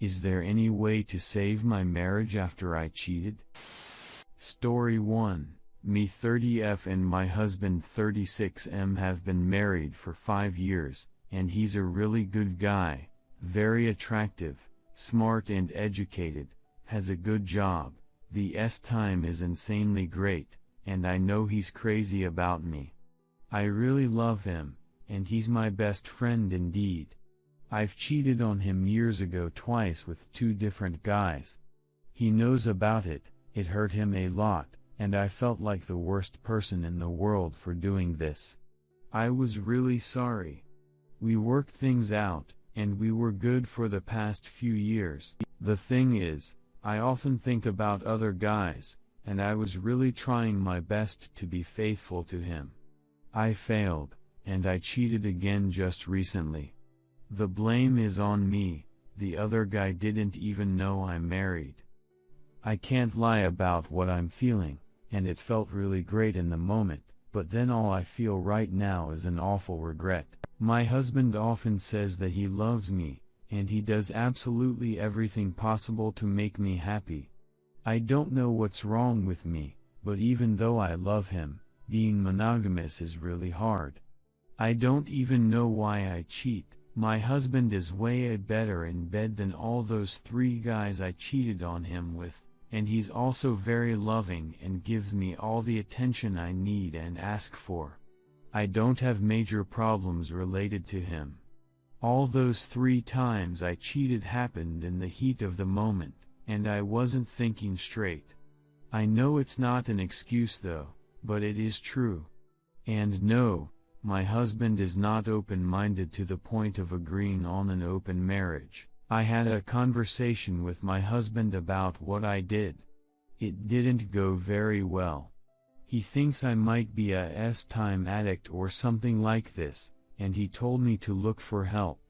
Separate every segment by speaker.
Speaker 1: Is there any way to save my marriage after I cheated? Story 1. Me 30F and my husband 36M have been married for 5 years, and he's a really good guy, very attractive, smart and educated, has a good job, the time is insanely great, and I know he's crazy about me. I really love him, and he's my best friend indeed. I've cheated on him years ago twice with 2 different guys. He knows about it, it hurt him a lot, and I felt like the worst person in the world for doing this. I was really sorry. We worked things out, and we were good for the past few years. The thing is, I often think about other guys, and I was really trying my best to be faithful to him. I failed, and I cheated again just recently. The blame is on me, the other guy didn't even know I'm married. I can't lie about what I'm feeling, and it felt really great in the moment, but then all I feel right now is an awful regret. My husband often says that he loves me, and he does absolutely everything possible to make me happy. I don't know what's wrong with me, but even though I love him, being monogamous is really hard. I don't even know why I cheat. My husband is way better in bed than all those 3 guys I cheated on him with, and he's also very loving and gives me all the attention I need and ask for. I don't have major problems related to him. All those 3 times I cheated happened in the heat of the moment, and I wasn't thinking straight. I know it's not an excuse though, but it is true. And no, my husband is not open-minded to the point of agreeing on an open marriage. I had a conversation with my husband about what I did. It didn't go very well. He thinks I might be a time addict or something like this, and he told me to look for help.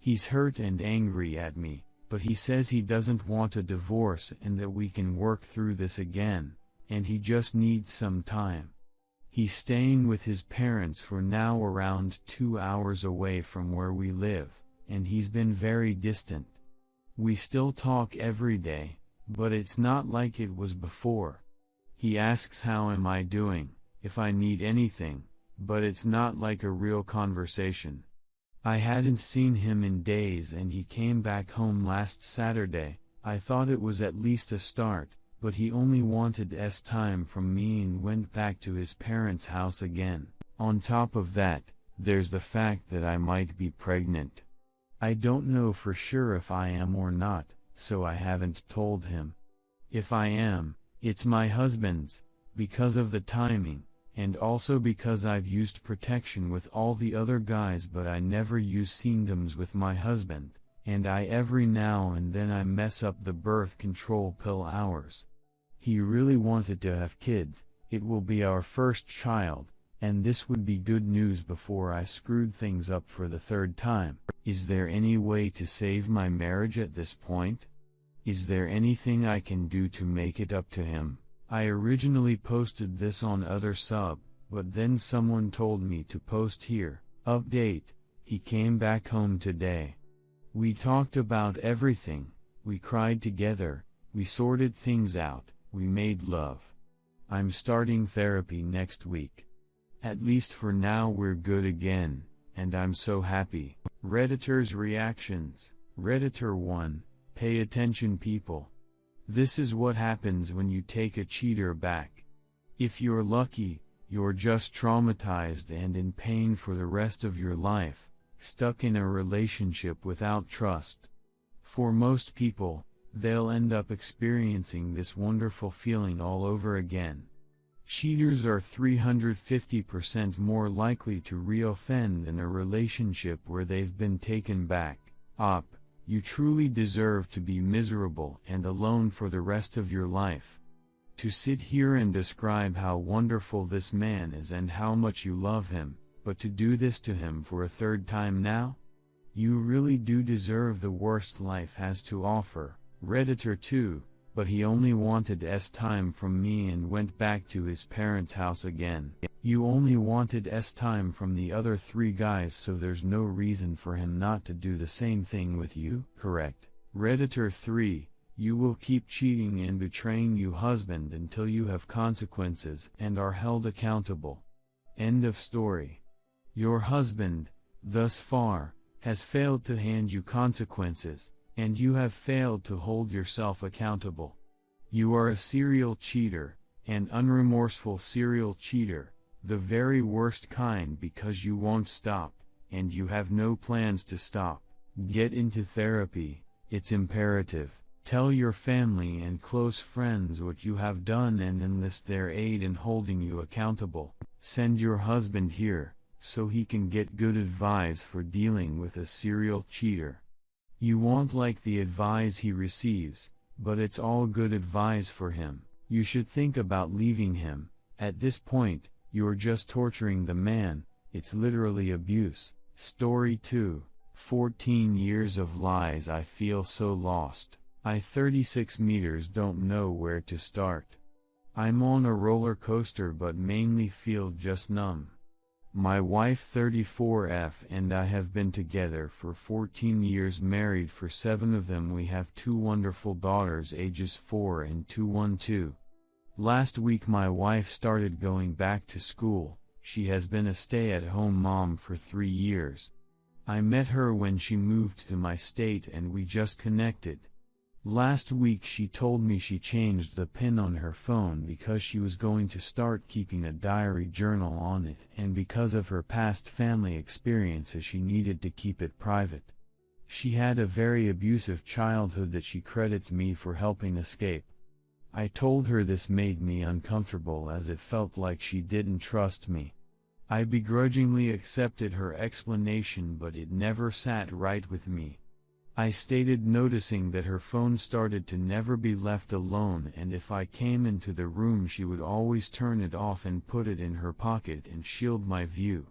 Speaker 1: He's hurt and angry at me, but he says he doesn't want a divorce and that we can work through this again, and he just needs some time. He's staying with his parents for now around 2 hours away from where we live, and he's been very distant. We still talk every day, but it's not like it was before. He asks how am I doing, if I need anything, but it's not like a real conversation. I hadn't seen him in days and he came back home last Saturday. I thought it was at least a start, but he only wanted time from me and went back to his parents' house again. On top of that, there's the fact that I might be pregnant. I don't know for sure if I am or not, so I haven't told him. If I am, it's my husband's, because of the timing, and also because I've used protection with all the other guys but I never use condoms with my husband, and every now and then I mess up the birth control pill hours. He really wanted to have kids, it will be our first child, and this would be good news before I screwed things up for the 3rd time. Is there any way to save my marriage at this point? Is there anything I can do to make it up to him? I originally posted this on other sub, but then someone told me to post here. Update, he came back home today. We talked about everything, we cried together, we sorted things out, we made love. I'm starting therapy next week. At least for now we're good again, and I'm so happy. Redditor's reactions. Redditor 1, pay attention people. This is what happens when you take a cheater back. If you're lucky, you're just traumatized and in pain for the rest of your life, stuck in a relationship without trust. For most people, they'll end up experiencing this wonderful feeling all over again. Cheaters are 350% more likely to reoffend in a relationship where they've been taken back. You truly deserve to be miserable and alone for the rest of your life. To sit here and describe how wonderful this man is and how much you love him, but to do this to him for a 3rd time now? You really do deserve the worst life has to offer. Redditor 2, but he only wanted time from me and went back to his parents' house again. You only wanted time from the other 3 guys, so there's no reason for him not to do the same thing with you, correct? Redditor 3, you will keep cheating and betraying your husband until you have consequences and are held accountable. End of story. Your husband, thus far, has failed to hand you consequences, and you have failed to hold yourself accountable. You are a serial cheater, an unremorseful serial cheater, the very worst kind, because you won't stop, and you have no plans to stop. Get into therapy, it's imperative. Tell your family and close friends what you have done and enlist their aid in holding you accountable. Send your husband here, so he can get good advice for dealing with a serial cheater. You won't like the advice he receives, but it's all good advice for him. You should think about leaving him. At this point, you're just torturing the man, it's literally abuse. Story 2, 14 years of lies. I feel so lost. I 36 meters don't know where to start. I'm on a roller coaster but mainly feel just numb. My wife 34F and I have been together for 14 years, married for 7 of them. We have 2 wonderful daughters ages 4 and 2. Last week my wife started going back to school. She has been a stay-at-home mom for 3 years. I met her when she moved to my state and we just connected. Last week she told me she changed the PIN on her phone because she was going to start keeping a diary journal on it, and because of her past family experiences she needed to keep it private. She had a very abusive childhood that she credits me for helping escape. I told her this made me uncomfortable as it felt like she didn't trust me. I begrudgingly accepted her explanation, but it never sat right with me. I stated noticing that her phone started to never be left alone, and if I came into the room she would always turn it off and put it in her pocket and shield my view.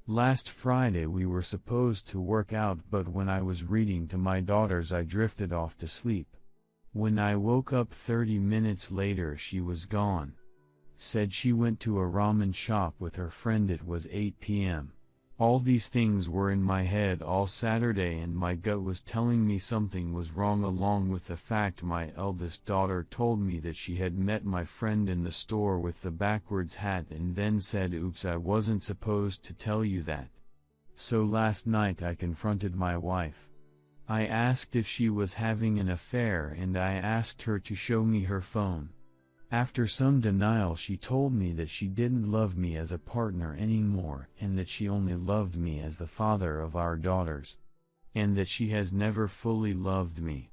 Speaker 1: Last Friday we were supposed to work out, but when I was reading to my daughters I drifted off to sleep. When I woke up 30 minutes later she was gone. Said she went to a ramen shop with her friend. It was 8 p.m. All these things were in my head all Saturday and my gut was telling me something was wrong, along with the fact my eldest daughter told me that she had met my friend in the store with the backwards hat and then said, "Oops, I wasn't supposed to tell you that." So last night I confronted my wife. I asked if she was having an affair and I asked her to show me her phone. After some denial she told me that she didn't love me as a partner anymore and that she only loved me as the father of our daughters. And that she has never fully loved me.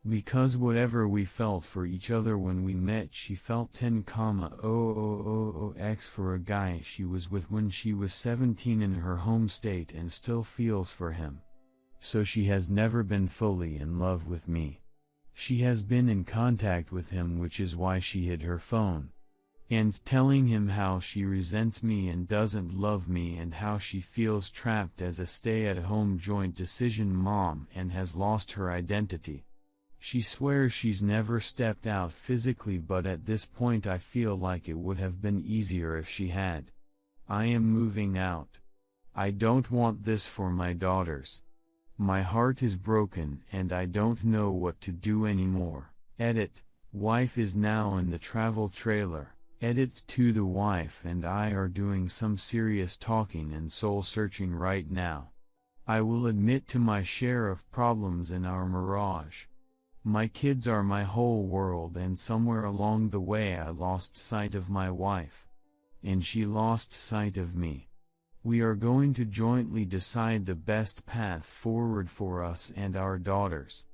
Speaker 1: Because whatever we felt for each other when we met, she felt 10,000x for a guy she was with when she was 17 in her home state and still feels for him. So she has never been fully in love with me. She has been in contact with him, which is why she hid her phone. And telling him how she resents me and doesn't love me and how she feels trapped as a stay-at-home joint decision mom and has lost her identity. She swears she's never stepped out physically, but at this point I feel like it would have been easier if she had. I am moving out. I don't want this for my daughters. My heart is broken and I don't know what to do anymore. Edit. Wife is now in the travel trailer. Edit. To the wife and I are doing some serious talking and soul searching right now. I will admit to my share of problems in our mirage. My kids are my whole world, and somewhere along the way I lost sight of my wife. And she lost sight of me. We are going to jointly decide the best path forward for us and our daughters.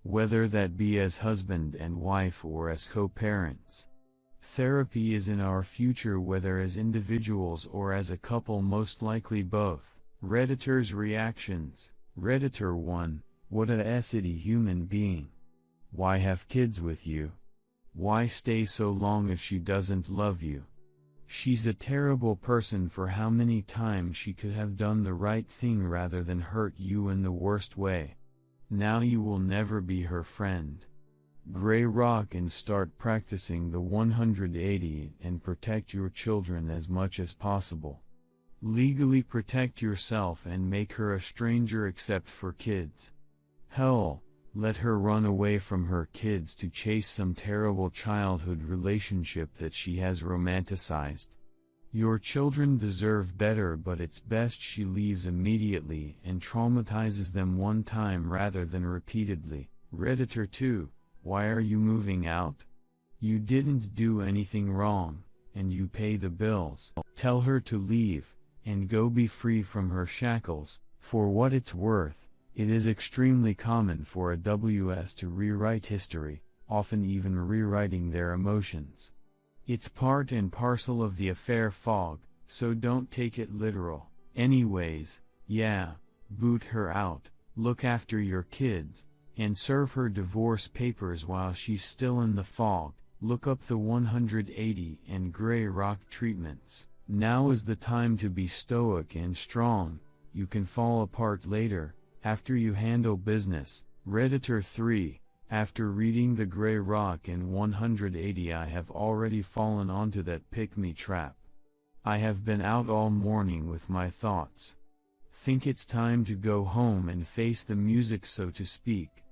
Speaker 1: Whether that be as husband and wife or as co-parents. Therapy is in our future, whether as individuals or as a couple, most likely both. Redditor's reactions. Redditor 1, what a acidy human being. Why have kids with you? Why stay so long if she doesn't love you? She's a terrible person. For how many times she could have done the right thing rather than hurt you in the worst way. Now you will never be her friend. Gray rock and start practicing the 180 and protect your children as much as possible. Legally protect yourself and make her a stranger except for kids. Hell, Let her run away from her kids to chase some terrible childhood relationship that she has romanticized. Your children deserve better, but it's best she leaves immediately and traumatizes them one time rather than repeatedly. Redditor 2, why are you moving out? You didn't do anything wrong, and you pay the bills. Tell her to leave, and go be free from her shackles. For what it's worth, it is extremely common for a WS to rewrite history, often even rewriting their emotions. It's part and parcel of the affair fog, so don't take it literal. Anyways, yeah, boot her out, look after your kids, and serve her divorce papers while she's still in the fog. Look up the 180 and gray rock treatments. Now is the time to be stoic and strong. You can fall apart later, after you handle business. Redditor 3, after reading the gray rock and 180 I have already fallen onto that pick-me trap. I have been out all morning with my thoughts. Think it's time to go home and face the music, so to speak.